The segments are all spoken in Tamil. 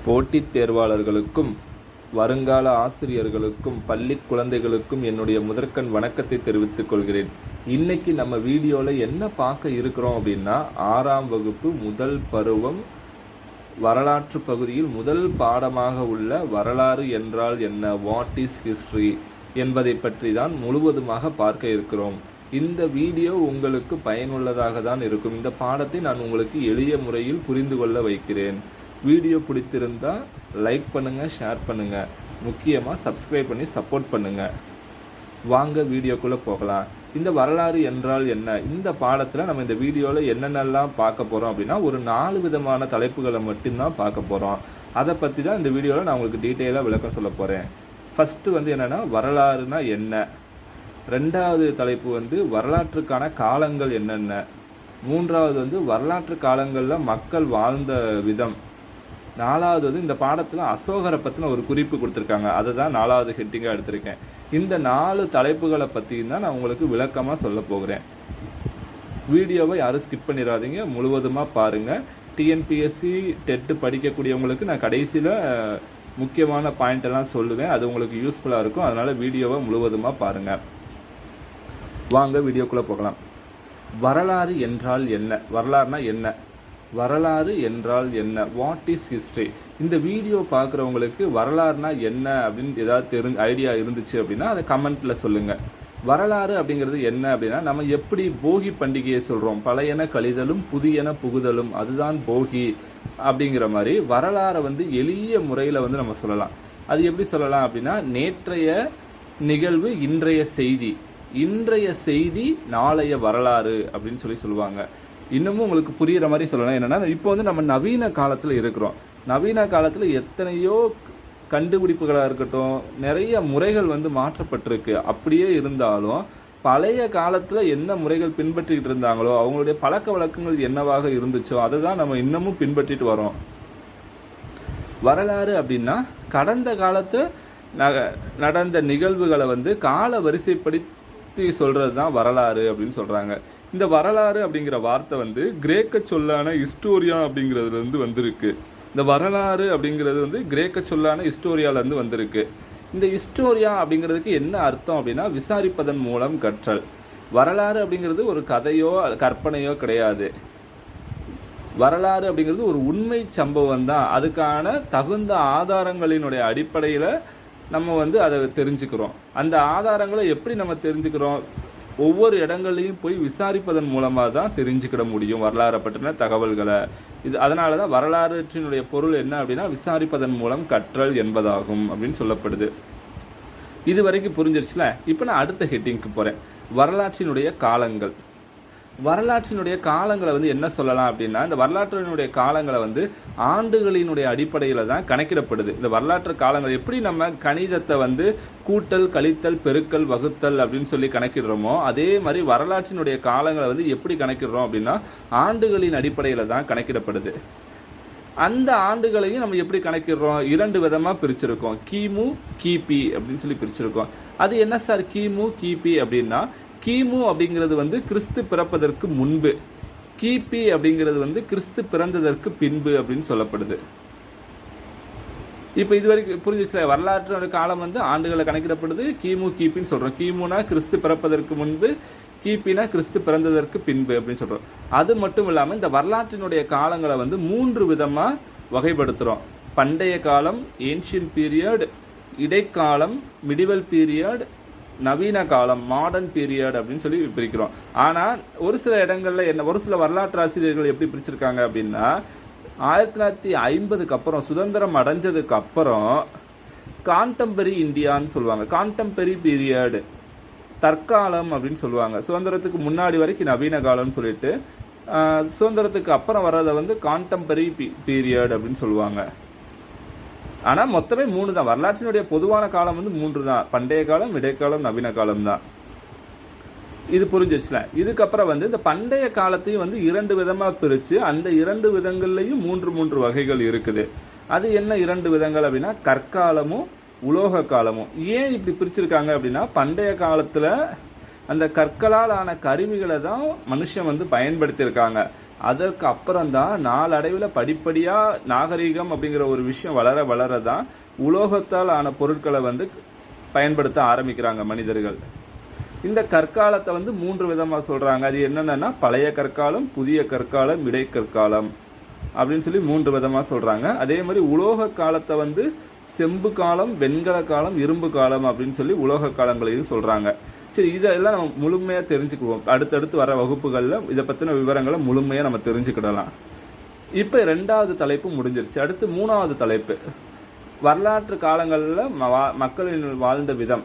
போட்டித் தேர்வாளர்களுக்கும் வருங்கால ஆசிரியர்களுக்கும் பள்ளி குழந்தைகளுக்கும் என்னுடைய முதற்கண் வணக்கத்தை தெரிவித்துக் கொள்கிறேன். இன்னைக்கு நம்ம வீடியோவில் என்ன பார்க்க இருக்கிறோம் அப்படின்னா, 6ஆம் வகுப்பு முதல் பருவம் வரலாற்று பகுதியில் முதல் பாடமாக உள்ள வரலாறு என்றால் என்ன, வாட் இஸ் ஹிஸ்டரி என்பதை பற்றி தான் முழுவதுமாக பார்க்க இருக்கிறோம். இந்த வீடியோ உங்களுக்கு பயனுள்ளதாக தான் இருக்கும். இந்த பாடத்தை நான் உங்களுக்கு எளிய முறையில் புரிந்து கொள்ள வைக்கிறேன். வீடியோ பிடித்திருந்தால் லைக் பண்ணுங்கள், ஷேர் பண்ணுங்கள், முக்கியமாக சப்ஸ்கிரைப் பண்ணி சப்போர்ட் பண்ணுங்கள். வாங்க வீடியோக்குள்ளே போகலாம். இந்த வரலாறு என்றால் என்ன, இந்த பாடத்தில் நம்ம இந்த வீடியோவில் என்னென்னலாம் பார்க்க போகிறோம் அப்படின்னா, ஒரு 4 விதமான தலைப்புகளை மட்டும்தான் பார்க்க போகிறோம். அதை பற்றி தான் இந்த வீடியோவில் நான் உங்களுக்கு டீட்டெயிலாக விளக்கம் சொல்ல போகிறேன். ஃபஸ்ட்டு என்னென்னா, வரலாறுனா என்ன. 2வது தலைப்பு வரலாற்றுக்கான காலங்கள் என்னென்ன. 3வது வரலாற்று காலங்களில் மக்கள் வாழ்ந்த விதம். 4வது இந்த பாடத்தில் அசோகரை பற்றின ஒரு குறிப்பு கொடுத்துருக்காங்க. அதை தான் 4வது ஹெட்டிங்காக எடுத்திருக்கேன். இந்த 4 தலைப்புகளை பற்றி தான் நான் உங்களுக்கு விளக்கமாக சொல்ல போகிறேன். வீடியோவை யாரும் ஸ்கிப் பண்ணிடாதீங்க, முழுவதுமாக பாருங்கள். டிஎன்பிஎஸ்சி டெட்டு படிக்கக்கூடியவங்களுக்கு நான் கடைசியில் முக்கியமான பாயிண்டெல்லாம் சொல்லுவேன். அது உங்களுக்கு யூஸ்ஃபுல்லாக இருக்கும். அதனால் வீடியோவை முழுவதுமாக பாருங்கள். வாங்க வீடியோக்குள்ளே போகலாம். வரலாறு என்றால் என்ன, வரலாறுனா என்ன, வரலாறு என்றால் என்ன, வாட் இஸ் ஹிஸ்ட்ரி. இந்த வீடியோ பார்க்குறவங்களுக்கு வரலாறுனா என்ன அப்படின்னு ஏதாவது ஐடியா இருந்துச்சு அப்படின்னா அதை கமெண்ட்டில் சொல்லுங்கள். வரலாறு அப்படிங்கிறது என்ன அப்படின்னா, நம்ம எப்படி போகி பண்டிகையை சொல்கிறோம், பழையன கழிதலும் புதியன புகுதலும், அதுதான் போகி அப்படிங்கிற மாதிரி வரலாறை எளிய முறையில் நம்ம சொல்லலாம். அது எப்படி சொல்லலாம் அப்படின்னா, நேற்றைய நிகழ்வு இன்றைய செய்தி, இன்றைய செய்தி நாளைய வரலாறு அப்படின்னு சொல்லுவாங்க. இன்னமும் உங்களுக்கு புரிகிற மாதிரி சொல்லலாம். என்னென்னா, இப்போ நம்ம நவீன காலத்தில் இருக்கிறோம். நவீன காலத்தில் எத்தனையோ கண்டுபிடிப்புகளாக இருக்கட்டும், நிறைய முறைகள் மாற்றப்பட்டிருக்கு. அப்படியே இருந்தாலும் பழைய காலத்தில் என்ன முறைகள் பின்பற்றிக்கிட்டு இருந்தாங்களோ, அவங்களுடைய பழக்க வழக்கங்கள் என்னவாக இருந்துச்சோ அதை தான் நம்ம இன்னமும் பின்பற்றிட்டு வரோம். வரலாறு அப்படின்னா, கடந்த காலத்து நடந்த நிகழ்வுகளை கால வரிசைப்படுத்தி சொல்கிறது தான் வரலாறு அப்படின்னு சொல்கிறாங்க. இந்த வரலாறு அப்படிங்கிற வார்த்தை கிரேக்க சொல்லான ஹிஸ்டோரியா அப்படிங்கிறதுலேருந்து வந்திருக்கு. இந்த வரலாறு அப்படிங்கிறது கிரேக்க சொல்லான ஹிஸ்டோரியாவிலேருந்து வந்திருக்கு. இந்த ஹிஸ்டோரியா அப்படிங்கிறதுக்கு என்ன அர்த்தம் அப்படின்னா, விசாரிப்பதன் மூலம் கற்றல். வரலாறு அப்படிங்கிறது ஒரு கதையோ கற்பனையோ கிடையாது. வரலாறு அப்படிங்கிறது ஒரு உண்மை சம்பவம் தான். அதுக்கான தகுந்த ஆதாரங்களினுடைய அடிப்படையில் நம்ம அதை தெரிஞ்சுக்கிறோம். அந்த ஆதாரங்களை எப்படி நம்ம தெரிஞ்சுக்கிறோம், ஒவ்வொரு இடங்கள்லையும் போய் விசாரிப்பதன் மூலமாக தான் தெரிஞ்சுக்கிட முடியும் வரலாறை பற்றின தகவல்களை. அதனால தான் வரலாற்றினுடைய பொருள் என்ன அப்படின்னா, விசாரிப்பதன் மூலம் கற்றல் என்பதாகும் அப்படின்னு சொல்லப்படுது. இது வரைக்கும் புரிஞ்சிருச்சுல. இப்போ நான் அடுத்த ஹெட்டிங்க்கு போகிறேன். வரலாற்றினுடைய காலங்கள். வரலாற்றினுடைய காலங்களை என்ன சொல்லலாம் அப்படின்னா, இந்த வரலாற்றினுடைய காலங்களை ஆண்டுகளினுடைய அடிப்படையில் தான் கணக்கிடப்படுது. இந்த வரலாற்று காலங்கள் எப்படி நம்ம கணிதத்தை கூட்டல் கழித்தல் பெருக்கல் வகுத்தல் அப்படின்னு சொல்லி கணக்கிடுறோமோ, அதே மாதிரி வரலாற்றினுடைய காலங்களை எப்படி கணக்கிடுறோம் அப்படின்னா, ஆண்டுகளின் அடிப்படையில் தான் கணக்கிடப்படுது. அந்த ஆண்டுகளையும் நம்ம எப்படி கணக்கிடுறோம், 2 விதமாக பிரிச்சிருக்கோம். கிமு கிபி அப்படின்னு சொல்லி பிரிச்சிருக்கோம். அது என்ன சார் கிமு கிபி அப்படின்னா, கிமு அப்படிங்கிறது கிறிஸ்து பிறப்பதற்கு முன்பு, கிபி அப்படிங்கிறது கிறிஸ்து பிறந்ததற்கு பின்பு அப்படின்னு சொல்லப்படுது. இப்போ இது வரைக்கும் புரிஞ்சிச்சு. வரலாற்று காலம் ஆண்டுகளை கணக்கிடப்படுது. கிமு கிபின்னு சொல்கிறோம். கிமுனா கிறிஸ்து பிறப்பதற்கு முன்பு, கிபினா கிறிஸ்து பிறந்ததற்கு பின்பு அப்படின்னு சொல்கிறோம். அது மட்டும் இல்லாமல் இந்த வரலாற்றினுடைய காலங்களை 3 விதமாக வகைப்படுத்துகிறோம். பண்டைய காலம், ஏன்ஷியன்ட் பீரியட், இடைக்காலம், மிடிவல் பீரியட், நவீன காலம், மாடர்ன் பீரியட் அப்படின்னு சொல்லி பிரிக்கிறோம். ஆனால் ஒரு சில இடங்களில் ஒரு சில வரலாற்று ஆசிரியர்கள் எப்படி பிரிச்சிருக்காங்க அப்படின்னா, 1950க்கு அப்புறம், சுதந்திரம் அடைஞ்சதுக்கு அப்புறம் கான்டெம்பரரி இந்தியான்னு சொல்லுவாங்க. கான்டெம்பரரி பீரியட், தற்காலம் அப்படின்னு சொல்லுவாங்க. சுதந்திரத்துக்கு முன்னாடி வரைக்கும் நவீன காலம்னு சொல்லிட்டு, சுதந்திரத்துக்கு அப்புறம் வர்றதை கான்டெம்பரரி பீரியட் அப்படின்னு சொல்லுவாங்க. ஆனால் மொத்தமே 3 தான். வரலாற்றினுடைய பொதுவான காலம் 3 தான். பண்டைய காலம், இடைக்காலம், நவீன காலம் தான். இது புரிஞ்சிருச்சுல. இதுக்கப்புறம் இந்த பண்டைய காலத்தையும் 2 விதமாக பிரித்து, அந்த 2 விதங்கள்லையும் 3 வகைகள் இருக்குது. அது என்ன 2 விதங்கள் அப்படின்னா, கற்காலமும் உலோக காலமும். ஏன் இப்படி பிரிச்சிருக்காங்க அப்படின்னா, பண்டைய காலத்தில் அந்த கற்களால் ஆன கருவிகளை தான் மனுஷன் பயன்படுத்தியிருக்காங்க. அதற்கு அப்புறம்தான் நாளடைவில் படிப்படியாக நாகரீகம் அப்படிங்கிற ஒரு விஷயம் வளர வளரதான் உலோகத்தால் ஆன பொருட்களை வந்து பயன்படுத்த ஆரம்பிக்கிறாங்க மனிதர்கள். இந்த கற்காலத்தை வந்து 3 விதமாக சொல்கிறாங்க. அது என்னென்னா பழைய கற்காலம், புதிய கற்காலம், இடைக்கற்காலம் அப்படின்னு சொல்லி 3 விதமாக சொல்கிறாங்க. அதே மாதிரி உலோக காலத்தை வந்து செம்பு காலம், வெண்கல காலம், இரும்பு காலம் அப்படின்னு சொல்லி உலோக காலங்களையும் சொல்கிறாங்க. சரி, இதெல்லாம் நம்ம முழுமையாக தெரிஞ்சுக்குவோம். அடுத்தடுத்து வர வகுப்புகளில் இதை பற்றின விவரங்களை முழுமையாக நம்ம தெரிஞ்சுக்கிடலாம். இப்போ 2வது தலைப்பு முடிஞ்சிருச்சு. அடுத்து 3வது தலைப்பு, வரலாற்று காலங்களில் மக்களின் வாழ்ந்த விதம்,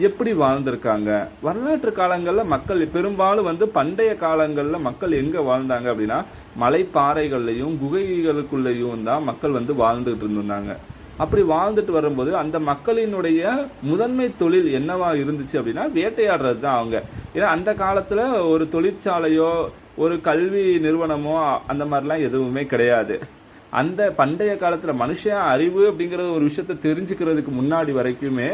எப்படி வாழ்ந்திருக்காங்க. வரலாற்று காலங்களில் மக்கள் பெரும்பாலும் வந்து பண்டைய காலங்களில் மக்கள் எங்கே வாழ்ந்தாங்க அப்படின்னா மலைப்பாறைகள்லையும் குகைகளுக்குள்ளேயும் தான் மக்கள் வந்து வாழ்ந்துகிட்டு இருந்தாங்க. அப்படி வாழ்ந்துட்டு வரும்போது அந்த மக்களினுடைய முதன்மை தொழில் என்னவா இருந்துச்சு அப்படின்னா வேட்டையாடுறது தான் அவங்க. ஏன்னா அந்த காலத்தில் ஒரு தொழிற்சாலையோ ஒரு கல்வி நிறுவனமோ அந்த மாதிரிலாம் எதுவுமே கிடையாது. அந்த பண்டைய காலத்தில் மனுஷன் அறிவு அப்படிங்கிற ஒரு விஷயத்தை தெரிஞ்சுக்கிறதுக்கு முன்னாடி வரைக்குமே,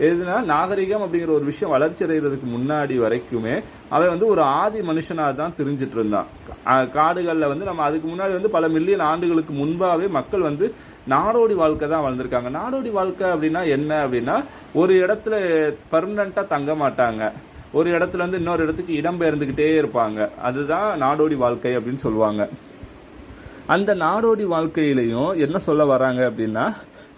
எதுனா நாகரிகம் அப்படிங்கிற ஒரு விஷயம் வளர்ச்சி அடைகிறதுக்கு முன்னாடி வரைக்குமே அவன் வந்து ஒரு ஆதி மனுஷனாக தான் தெரிஞ்சிட்டு இருந்தான். காடுகளில் வந்து நம்ம அதுக்கு முன்னாடி வந்து பல மில்லியன் ஆண்டுகளுக்கு முன்பாகவே மக்கள் வந்து நாடோடி வாழ்க்கை தான் வாழ்ந்திருக்காங்க. நாடோடி வாழ்க்கை அப்படின்னா என்ன அப்படின்னா, ஒரு இடத்துல பர்மனண்ட்டாக தங்க மாட்டாங்க, ஒரு இடத்துல வந்து இன்னொரு இடத்துக்கு இடம்பெயர்ந்துக்கிட்டே இருப்பாங்க. அதுதான் நாடோடி வாழ்க்கை அப்படின்னு சொல்லுவாங்க. அந்த நாடோடி வாழ்க்கையிலையும் என்ன சொல்ல வராங்க அப்படின்னா,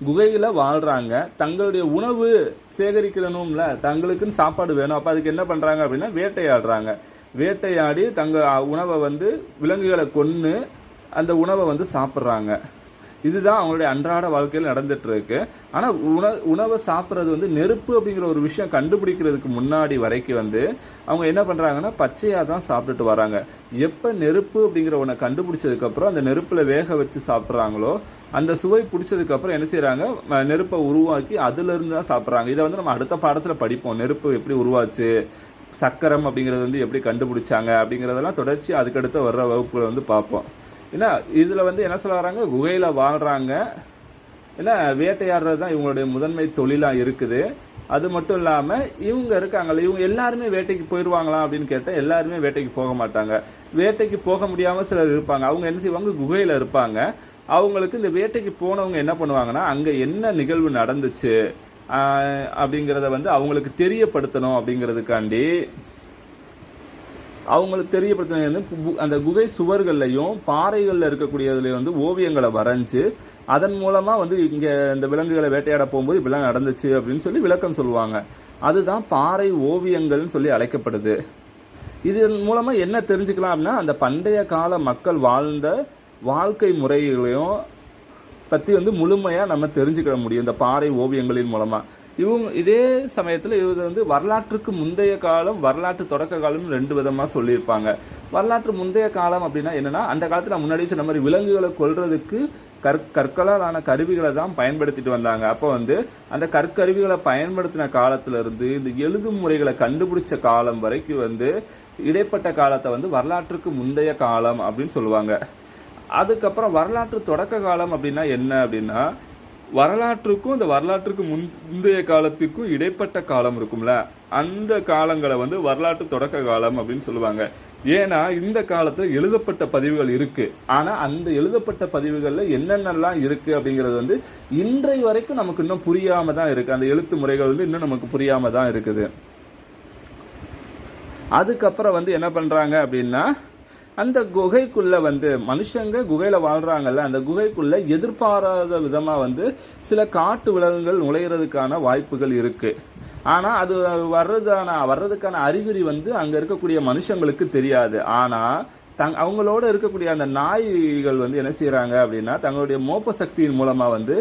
குகையில் வாழ்கிறாங்க, தங்களுடைய உணவு சேகரிக்கணும்ல, தங்களுக்குன்னு சாப்பாடு வேணும். அப்போ அதுக்கு என்ன பண்ணுறாங்க அப்படின்னா வேட்டையாடுறாங்க. வேட்டையாடி தங்கள் உணவை வந்து விலங்குகளை கொன்று அந்த உணவை வந்து சாப்பிட்றாங்க. இதுதான் அவங்களுடைய அன்றாட வாழ்க்கையில் நடந்துட்டு இருக்கு. ஆனால் உணவை சாப்பிட்றது வந்து நெருப்பு அப்படிங்கிற ஒரு விஷயம் கண்டுபிடிக்கிறதுக்கு முன்னாடி வரைக்கும் வந்து அவங்க என்ன பண்ணுறாங்கன்னா பச்சையாக தான் சாப்பிட்டுட்டு வராங்க. எப்போ நெருப்பு அப்படிங்கிற ஒன்றை கண்டுபிடிச்சதுக்கப்புறம் அந்த நெருப்பில் வேக வச்சு சாப்பிட்றாங்களோ அந்த சுவை பிடிச்சதுக்கப்புறம் என்ன செய்கிறாங்க, நெருப்பை உருவாக்கி அதுலேருந்து தான் சாப்பிட்றாங்க. இதை வந்து நம்ம அடுத்த பாடத்தில் படிப்போம். நெருப்பு எப்படி உருவாச்சு, சக்கரம் அப்படிங்கிறது வந்து எப்படி கண்டுபிடிச்சாங்க அப்படிங்கிறதெல்லாம் தொடர்ச்சி அதுக்கடுத்து வர்ற வகுப்புகளை வந்து பார்ப்போம். ஏன்னா இதில் வந்து என்ன சொல்ல வராங்க, குகையில் வாழ்கிறாங்க, ஏன்னா வேட்டையாடுறது தான் இவங்களுடைய முதன்மை தொழிலாக இருக்குது. அது மட்டும் இல்லாமல் இவங்க இருக்காங்கல்ல, இவங்க எல்லாருமே வேட்டைக்கு போயிடுவாங்களாம் அப்படின்னு கேட்டால் எல்லாருமே வேட்டைக்கு போக மாட்டாங்க. வேட்டைக்கு போக முடியாமல் சிலர் இருப்பாங்க. அவங்க என்ன செய்வாங்க, குகையில் இருப்பாங்க. அவங்களுக்கு இந்த வேட்டைக்கு போனவங்க என்ன பண்ணுவாங்கன்னா அங்கே என்ன நிகழ்வு நடந்துச்சு அப்படிங்கிறத வந்து அவங்களுக்கு தெரியப்படுத்தணும். அப்படிங்கிறதுக்காண்டி அவங்களுக்கு தெரியப்படுத்தின அந்த குகை சுவர்கள்லையும் பாறைகளில் இருக்கக்கூடியதுலையும் வந்து ஓவியங்களை வரைஞ்சி அதன் மூலமாக வந்து இங்கே இந்த விலங்குகளை வேட்டையாட போகும்போது இப்படிலாம் நடந்துச்சு அப்படின்னு சொல்லி விளக்கம் சொல்லுவாங்க. அதுதான் பாறை ஓவியங்கள்னு சொல்லி அழைக்கப்படுது. இதன் மூலமாக என்ன தெரிஞ்சுக்கலாம் அப்படின்னா, அந்த பண்டைய கால மக்கள் வாழ்ந்த வாழ்க்கை முறைகளையும் பற்றி வந்து முழுமையாக நம்ம தெரிஞ்சுக்கிட முடியும் இந்த பாறை ஓவியங்களின் மூலமாக. இவங்க இதே சமயத்தில் இது வந்து வரலாற்றுக்கு முந்தைய காலம், வரலாற்று தொடக்க காலம்னு 2 விதமாக சொல்லியிருப்பாங்க. வரலாற்று முந்தைய காலம் அப்படின்னா என்னென்னா, அந்த காலத்தில் முன்னாடி சொன்ன மாதிரி விலங்குகளை கொல்றதுக்கு கற்களால் ஆன கருவிகளை தான் பயன்படுத்திட்டு வந்தாங்க. அப்போ வந்து அந்த கற்கருவிகளை பயன்படுத்தின காலத்திலிருந்து இந்த எழுதும் முறைகளை கண்டுபிடிச்ச காலம் வரைக்கும் வந்து இடைப்பட்ட காலத்தை வந்து வரலாற்றுக்கு முந்தைய காலம் அப்படின்னு சொல்லுவாங்க. அதுக்கப்புறம் வரலாற்று தொடக்க காலம் அப்படின்னா என்ன அப்படின்னா, வரலாற்றுக்கும் இந்த வரலாற்றுக்கு முந்தைய காலத்துக்கும் இடைப்பட்ட காலம் இருக்கும்ல, அந்த காலங்களை வந்து வரலாற்று தொடக்க காலம் அப்படின்னு சொல்லுவாங்க. ஏன்னா இந்த காலத்தில் எழுதப்பட்ட பதிவுகள் இருக்கு. ஆனால் அந்த எழுதப்பட்ட பதிவுகளில் என்னென்னலாம் இருக்கு அப்படிங்கிறது வந்து இன்றைய வரைக்கும் நமக்கு இன்னும் புரியாம தான் இருக்கு. அந்த எழுத்து முறைகள் வந்து இன்னும் நமக்கு புரியாம தான் இருக்குது. அதுக்கப்புறம் வந்து என்ன பண்றாங்க அப்படின்னா, அந்த குகைக்குள்ள வந்து மனுஷங்க குகையில வாழ்றாங்கல்ல, அந்த குகைக்குள்ள எதிர்பாராத விதமா வந்து சில காட்டு விலங்குகள் நுழையிறதுக்கான வாய்ப்புகள் இருக்கு. ஆனா அது வர்றதுக்கான அறிகுறி வந்து அங்க இருக்கக்கூடிய மனுஷங்களுக்கு தெரியாது. ஆனா அவங்களோட இருக்கக்கூடிய அந்த நாய்கள் வந்து என்ன செய்யறாங்க அப்படின்னா, தங்களுடைய மோப்ப சக்தியின் மூலமா வந்து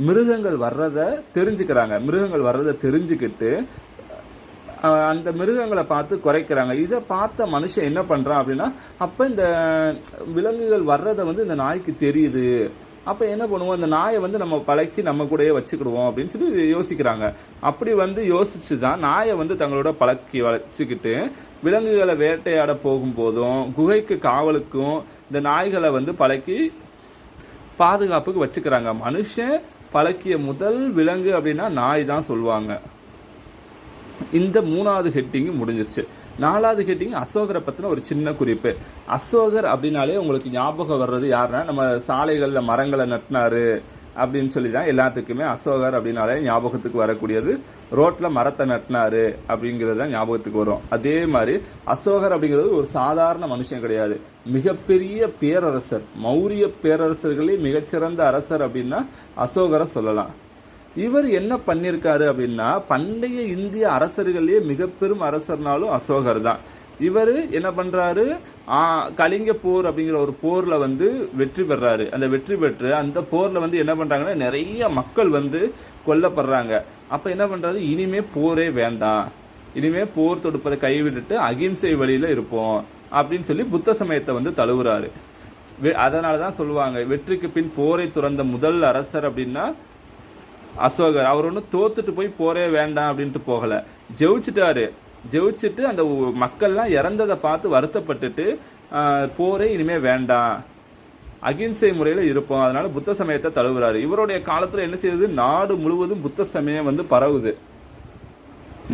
மிருகங்கள் வர்றதை தெரிஞ்சுக்கிறாங்க. மிருகங்கள் வர்றதை தெரிஞ்சுக்கிட்டு அந்த மிருகங்களை பார்த்து குறைக்கிறாங்க. இதை பார்த்த மனுஷன் என்ன பண்றான் அப்படின்னா, அப்ப இந்த விலங்குகள் வர்றதை வந்து இந்த நாய்க்கு தெரியுது. அப்ப என்ன பண்ணுவோம், இந்த நாயை வந்து நம்ம பழக்கி நம்ம கூடயே வச்சுக்கிடுவோம் அப்படின்னு சொல்லி யோசிக்கிறாங்க. அப்படி வந்து யோசிச்சுதான் நாயை வந்து தங்களோட பழக்கி வச்சுக்கிட்டு விலங்குகளை வேட்டையாட போகும்போதும் குகைக்கு காவலுக்கும் இந்த நாய்களை வந்து பழக்கி பாதுகாப்புக்கு வச்சுக்கிறாங்க. மனுஷன் பழக்கிய முதல் விலங்கு அப்படின்னா நாய் தான் சொல்லுவாங்க. இந்த 3வது ஹெட்டிங் முடிஞ்சிருச்சு. 4வது ஹெட்டிங் அசோகரை பற்றின ஒரு சின்ன குறிப்பு. அசோகர் அப்படின்னாலே உங்களுக்கு ஞாபகம் வர்றது யாருன்னா, நம்ம சாலைகளில் மரங்களை நட்டினாரு அப்படின்னு சொல்லி தான் எல்லாத்துக்குமே அசோகர் அப்படின்னாலே ஞாபகத்துக்கு வரக்கூடியது. ரோட்டில் மரத்தை நட்டினாரு அப்படிங்கிறது தான் ஞாபகத்துக்கு வரும். அதே மாதிரி அசோகர் அப்படிங்கிறது ஒரு சாதாரண மனுஷன் கிடையாது, மிகப்பெரிய பேரரசர். மௌரிய பேரரசர்களே மிகச்சிறந்த அரசர் அப்படின்னா அசோகரை சொல்லலாம். இவர் என்ன பண்ணியிருக்காரு அப்படின்னா, பண்டைய இந்திய அரசர்களே மிக பெரும் அரசர்னாலும் அசோகர் தான். இவர் என்ன பண்றாரு, கலிங்க போர் அப்படிங்கிற ஒரு போர்ல வந்து வெற்றி பெறாரு. அந்த வெற்றி பெற்று அந்த போர்ல வந்து என்ன பண்றாங்கன்னா, நிறைய மக்கள் வந்து கொல்லப்படுறாங்க. அப்ப என்ன பண்றாரு, இனிமே போரே வேண்டாம், இனிமே போர் தொடுப்பதை கைவிட்டுட்டு அகிம்சை வழியில இருப்போம் அப்படின்னு சொல்லி புத்த சமயத்தை வந்து தழுவுறாரு. அதனாலதான் சொல்லுவாங்க, வெற்றிக்கு பின் போரை துறந்த முதல் அரசர் அப்படின்னா அசோகர். அவர் ஒன்றும் தோத்துட்டு போய் போரே வேண்டாம் அப்படின்ட்டு போகல, ஜெயிச்சுட்டாரு. ஜெயிச்சுட்டு அந்த மக்கள்லாம் இறந்ததை பார்த்து வருத்தப்பட்டுட்டு போரே இனிமே வேண்டாம், அகிம்சை முறையில் இருப்போம், அதனால புத்த சமயத்தை தழுவுறாரு. இவருடைய காலத்தில் என்ன செய்யுது, நாடு முழுவதும் புத்த சமயம் வந்து பரவுது.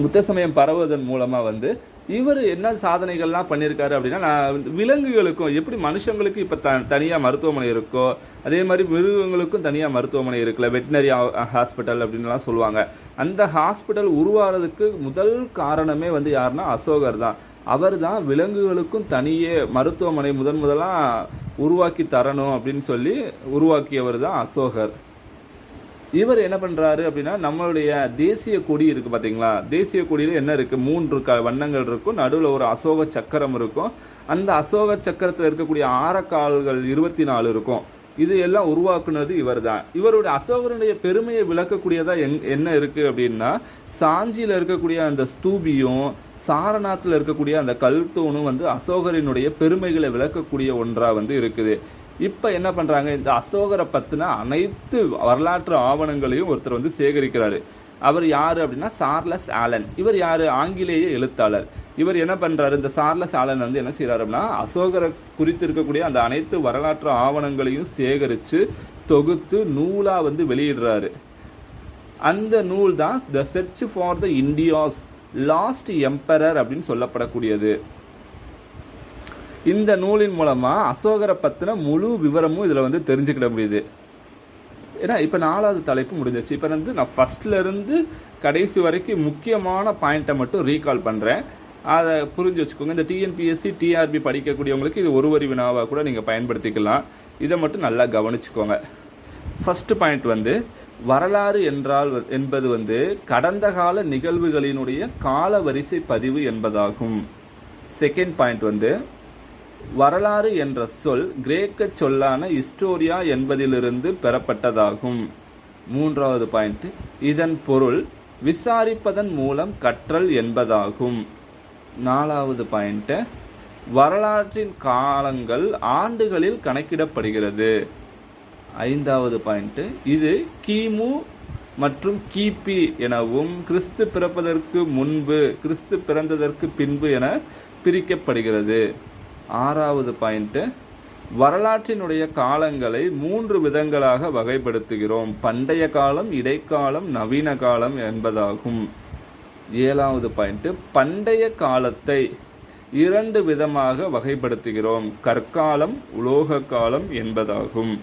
புத்த சமயம் பரவுவதன் மூலமா வந்து இவர் என்ன சாதனைகள்லாம் பண்ணியிருக்காரு அப்படின்னா, விலங்குகளுக்கும் எப்படி மனுஷங்களுக்கு இப்போ தனியாக மருத்துவமனை இருக்கோ அதே மாதிரி மிருகங்களுக்கும் தனியாக மருத்துவமனை இருக்குல்ல, வெட்டினரி ஹாஸ்பிட்டல் அப்படின்லாம் சொல்லுவாங்க. அந்த ஹாஸ்பிட்டல் உருவாகிறதுக்கு முதல் காரணமே வந்து யாருன்னா அசோகர் தான். அவர் தான் விலங்குகளுக்கும் தனியே மருத்துவமனை முதலாக உருவாக்கி தரணும் அப்படின்னு சொல்லி உருவாக்கியவர் தான் அசோகர். இவர் என்ன பண்ணுறாரு அப்படின்னா, நம்மளுடைய தேசிய கொடி இருக்குது பார்த்தீங்களா, தேசிய கொடியில் என்ன இருக்குது, 3 வண்ணங்கள் இருக்கும், நடுவில் ஒரு அசோக சக்கரம் இருக்கும். அந்த அசோக சக்கரத்தில் இருக்கக்கூடிய ஆரக்கால்கள் 24 இருக்கும். இது எல்லாம் உருவாக்குனது இவர் தான். இவருடைய அசோகருடைய பெருமையை விளக்கக்கூடியதா என்ன இருக்குது அப்படின்னா, சாஞ்சியில் இருக்கக்கூடிய அந்த ஸ்தூபியும் சாரநாத்தில் இருக்கக்கூடிய அந்த கல்தூணும் வந்து அசோகரினுடைய பெருமைகளை விளக்கக்கூடிய ஒன்றாக வந்து இருக்குது. இப்போ என்ன பண்ணுறாங்க, இந்த அசோகரை பற்றின அனைத்து வரலாற்று ஆவணங்களையும் ஒருத்தர் வந்து சேகரிக்கிறாரு. அவர் யார் அப்படின்னா சார்லஸ் ஆலன். இவர் யார், ஆங்கிலேய எழுத்தாளர். இவர் என்ன பண்ணுறாரு, இந்த சார்லஸ் ஆலன் வந்து என்ன செய்கிறார் அப்படின்னா, அசோகரை குறித்து இருக்கக்கூடிய அந்த அனைத்து வரலாற்று ஆவணங்களையும் சேகரித்து தொகுத்து நூலாக வந்து வெளியிடுறாரு. அந்த நூல் தான் the church for the India's last emperor அப்படின்னு சொல்லப்படக்கூடியது. இந்த நூலின் மூலமாக அசோகரை பற்றின முழு விவரமும் இதில் வந்து தெரிஞ்சுக்கிட முடியுது. ஏன்னா இப்போ 4வது தலைப்பு முடிஞ்சிருச்சு. இப்போ வந்து நான் ஃபஸ்ட்லேருந்து கடைசி வரைக்கும் முக்கியமான பாயிண்ட்டை மட்டும் ரீகால் பண்ணுறேன், அதை புரிஞ்சு வச்சுக்கோங்க. இந்த டிஎன்பிஎஸ்சி டிஆர்பி படிக்கக்கூடியவங்களுக்கு இது ஒரு வரி வினாவாக கூட நீங்கள் பயன்படுத்திக்கலாம். இதை மட்டும் நல்லா கவனிச்சுக்கோங்க. ஃபஸ்ட்டு பாயிண்ட் வந்து வரலாறு என்பது வந்து கடந்த கால நிகழ்வுகளினுடைய கால வரிசை பதிவு என்பதாகும். செகண்ட் பாயிண்ட் வந்து வரலாறு என்ற சொல் கிரேக்க சொல்லான ஹிஸ்டோரியா என்பதிலிருந்து பெறப்பட்டதாகும். 3வது பாயிண்ட், இதன் பொருள் விசாரிப்பதன் மூலம் கற்றல் என்பதாகும். 4வது பாயிண்ட், வரலாற்றின் காலங்கள் ஆண்டுகளில் கணக்கிடப்படுகிறது. 5வது பாயிண்ட், இது கிமு மற்றும் கிபி எனவும் கிறிஸ்து பிறப்பதற்கு முன்பு கிறிஸ்து பிறந்ததற்கு பின்பு என பிரிக்கப்படுகிறது. 6வது பாயிண்ட், வரலாற்றினுடைய காலங்களை 3 விதங்களாக வகைப்படுத்துகிறோம். பண்டைய காலம், இடைக்காலம், நவீன காலம் என்பதாகும். 7வது பாயிண்ட், பண்டைய காலத்தை 2 விதமாக வகைப்படுத்துகிறோம். கற்காலம், உலோக காலம் என்பதாகும்.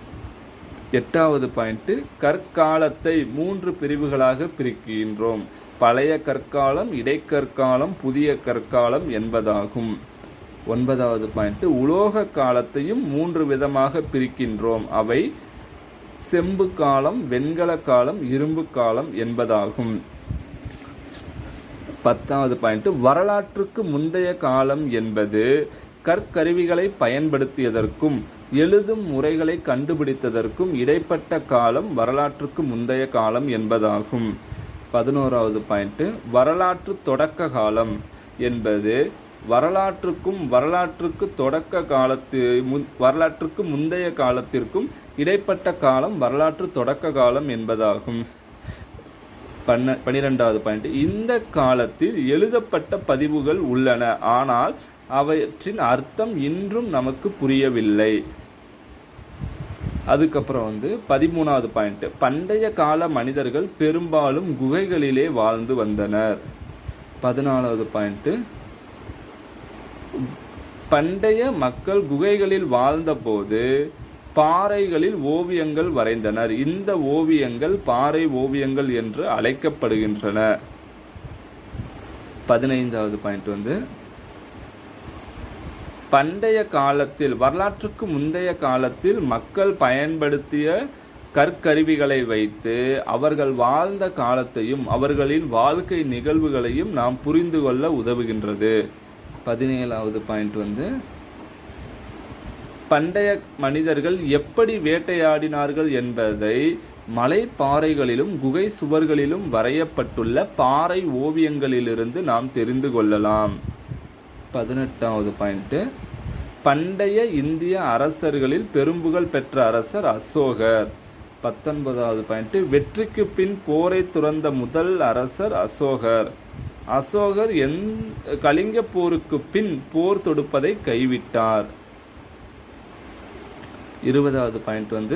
8வது பாயிண்ட், கற்காலத்தை 3 பிரிவுகளாக பிரிக்கின்றோம். பழைய கற்காலம், இடைக்கற்காலம், புதிய கற்காலம் என்பதாகும். 9வது பாயிண்ட், உலோக காலத்தையும் 3 விதமாக பிரிக்கின்றோம். அவை செம்பு காலம், வெண்கல காலம், இரும்பு காலம் என்பதாகும். 10வது பாயிண்ட், வரலாற்றுக்கு முந்தைய காலம் என்பது கற்கருவிகளை பயன்படுத்தியதற்கும் எழுதும் முறைகளை கண்டுபிடித்ததற்கும் இடைப்பட்ட காலம் வரலாற்றுக்கு முந்தைய காலம் என்பதாகும். 11வது பாயிண்ட், வரலாற்று தொடக்க காலம் என்பது வரலாற்றுக்கு தொடக்க வரலாற்றுக்கு முந்தைய காலத்திற்கும் இடைப்பட்ட காலம் வரலாற்று தொடக்க காலம் என்பதாகும். 12வது பாயிண்ட், இந்த காலத்தில் எழுதப்பட்ட பதிவுகள் உள்ளன, ஆனால் அவற்றின் அர்த்தம் இன்றும் நமக்கு புரியவில்லை. அதுக்கப்புறம் வந்து 13வது பாயிண்ட், பண்டைய கால மனிதர்கள் பெரும்பாலும் குகைகளிலே வாழ்ந்து வந்தனர். 14வது பாயிண்ட், பண்டைய மக்கள் குகைகளில் வாழ்ந்தபோது பாறைகளில் ஓவியங்கள் வரைந்தனர். இந்த ஓவியங்கள் பாறை ஓவியங்கள் என்று அழைக்கப்படுகின்றன. 15வது பாயிண்ட் பண்டைய காலத்தில், வரலாற்றுக்கு முந்தைய காலத்தில் மக்கள் பயன்படுத்திய கற்கருவிகளை வைத்து அவர்கள் வாழ்ந்த காலத்தையும் அவர்களின் வாழ்க்கை நிகழ்வுகளையும் நாம் புரிந்து கொள்ள உதவுகின்றது. 17வது பாயிண்ட் பண்டைய மனிதர்கள் எப்படி வேட்டையாடினார்கள் என்பதை மலைப்பாறைகளிலும் குகை சுவர்களிலும் வரையப்பட்டுள்ள பாறை ஓவியங்களிலிருந்து நாம் தெரிந்து கொள்ளலாம். 18வது பாயிண்ட் பண்டைய இந்திய அரசர்களில் பெரும்புகழ் பெற்ற அரசர் அசோகர். 19வது பாயிண்ட் வெற்றிக்கு பின் போரை துறந்த முதல் அரசர் அசோகர். அசோகர் கலிங்க போருக்கு பின் போர் தொடுப்பதை கைவிட்டார். 20வது பாயிண்ட்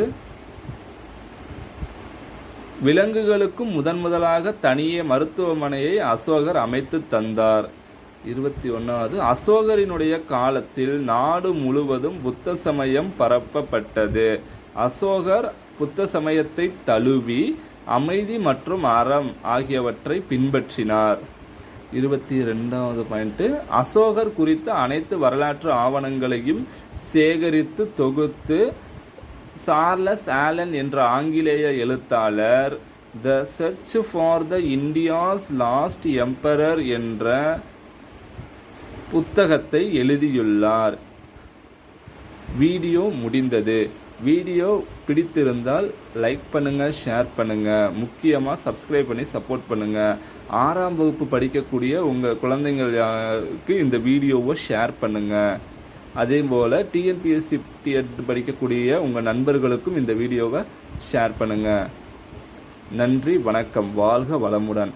விலங்குகளுக்கும் முதலாக தனியே மருத்துவமனையை அசோகர் அமைத்து தந்தார். 21வது அசோகரினுடைய காலத்தில் நாடு முழுவதும் புத்த சமயம் பரப்பப்பட்டது. அசோகர் புத்த சமயத்தை தழுவி அமைதி மற்றும் அறம் ஆகியவற்றை பின்பற்றினார். 22வது பாயிண்ட் அசோகர் குறித்த அனைத்து வரலாற்று ஆவணங்களையும் சேகரித்து தொகுத்து சார்லஸ் ஆலன் என்ற ஆங்கிலேய எழுத்தாளர் the church for the India's last emperor என்ற புத்தகத்தை எழுதியுள்ளார். வீடியோ முடிந்தது. வீடியோ பிடித்திருந்தால் லைக் பண்ணுங்க, ஷேர் பண்ணுங்க, முக்கியமாக சப்ஸ்கிரைப் பண்ணி சப்போர்ட் பண்ணுங்க. 6ஆம் வகுப்பு படிக்கக்கூடிய உங்கள் குழந்தைங்களுக்கு இந்த வீடியோவை ஷேர் பண்ணுங்க. அதே போல் டிஎன்பிஎஸ்சி படிக்கக்கூடிய உங்கள் நண்பர்களுக்கும் இந்த வீடியோவை ஷேர் பண்ணுங்க. நன்றி, வணக்கம், வாழ்க வளமுடன்.